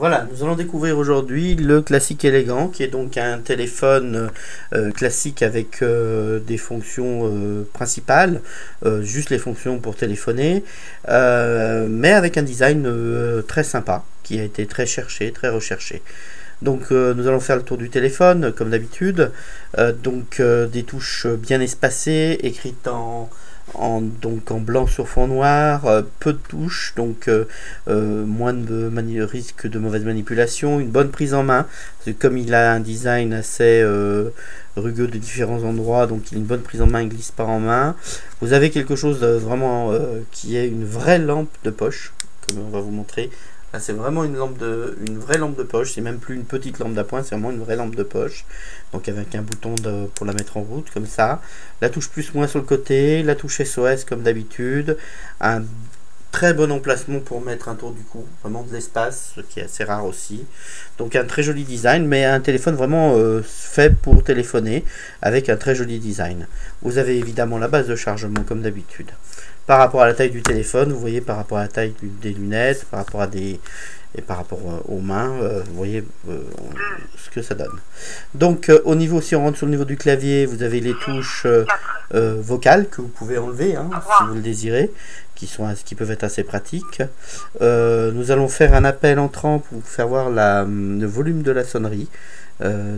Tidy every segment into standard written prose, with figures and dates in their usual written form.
Voilà, nous allons découvrir aujourd'hui le classique élégant, qui est donc un téléphone classique avec des fonctions principales, juste les fonctions pour téléphoner, mais avec un design très sympa, qui a été très cherché, très recherché. Donc nous allons faire le tour du téléphone, comme d'habitude, des touches bien espacées, écrites donc en blanc sur fond noir, peu de touches, moins de risque de mauvaise manipulation, une bonne prise en main, parce que comme il a un design assez rugueux de différents endroits, donc il a une bonne prise en main, il glisse pas en main. Vous avez quelque chose de vraiment qui est une vraie lampe de poche, comme on va vous montrer. Là, c'est vraiment une vraie lampe de poche. C'est même plus une petite lampe d'appoint, c'est vraiment une vraie lampe de poche. Donc avec un bouton pour la mettre en route, comme ça. La touche plus moins sur le côté, la touche SOS comme d'habitude. Un très bon emplacement pour mettre un tour du cou, vraiment de l'espace, ce qui est assez rare aussi. Donc un très joli design, mais un téléphone vraiment fait pour téléphoner, avec un très joli design. Vous avez évidemment la base de chargement comme d'habitude. Par rapport à la taille du téléphone, vous voyez par rapport à la taille des lunettes, par rapport aux mains, vous voyez ce que ça donne. Donc si on rentre sur le niveau du clavier, vous avez les touches vocales que vous pouvez enlever si vous le désirez, qui peuvent être assez pratiques. Nous allons faire un appel entrant pour vous faire voir le volume de la sonnerie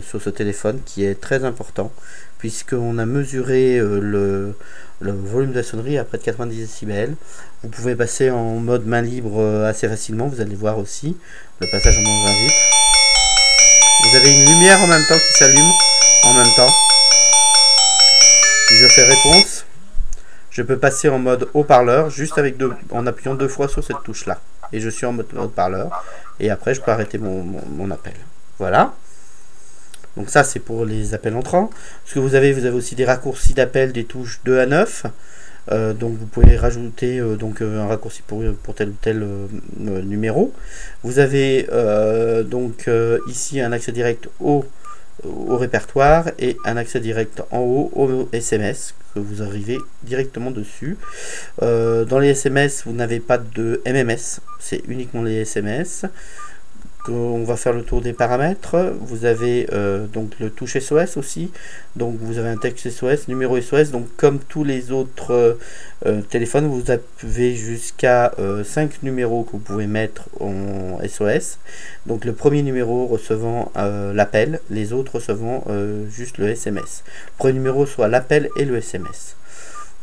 sur ce téléphone, qui est très important, puisqu'on a mesuré le volume de la sonnerie à près de 90 décibels. Vous pouvez passer en mode main libre assez facilement, vous allez voir aussi le passage en mode 20 vitres. Vous avez une lumière en même temps qui s'allume en même temps. Si je fais réponse, je peux passer en mode haut-parleur juste en appuyant 2 fois sur cette touche là, et je suis en mode haut-parleur, et après je peux arrêter mon appel. Voilà. Donc ça c'est pour les appels entrants. Ce que vous avez aussi des raccourcis d'appel, des touches 2 à 9. Donc vous pouvez rajouter un raccourci pour tel ou tel numéro. Vous avez ici un accès direct au répertoire et un accès direct en haut au SMS, que vous arrivez directement dessus. Dans les SMS, vous n'avez pas de MMS, c'est uniquement les SMS. On va faire le tour des paramètres. Vous avez donc le touche SOS aussi, donc vous avez un texte SOS, numéro SOS, donc comme tous les autres téléphones, vous avez jusqu'à 5 numéros que vous pouvez mettre en SOS. Donc le premier numéro recevant l'appel, les autres recevant juste le SMS. Le premier numéro soit l'appel et le SMS.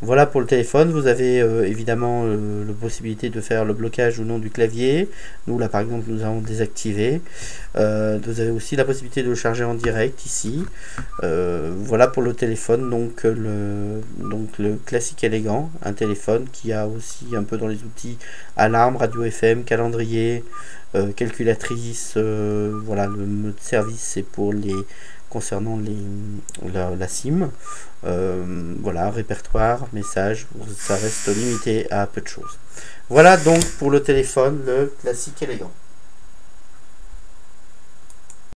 Voilà pour le téléphone. Vous avez évidemment la possibilité de faire le blocage ou non du clavier. Nous là par exemple nous avons désactivé. Vous avez aussi la possibilité de le charger en direct ici. Voilà pour le téléphone, donc le classique élégant, un téléphone qui a aussi un peu dans les outils alarme, radio FM, calendrier, calculatrice. Voilà, le mode service c'est pour concernant la SIM. Voilà, répertoire, message, ça reste limité à peu de choses. Voilà donc pour le téléphone, le classique élégant.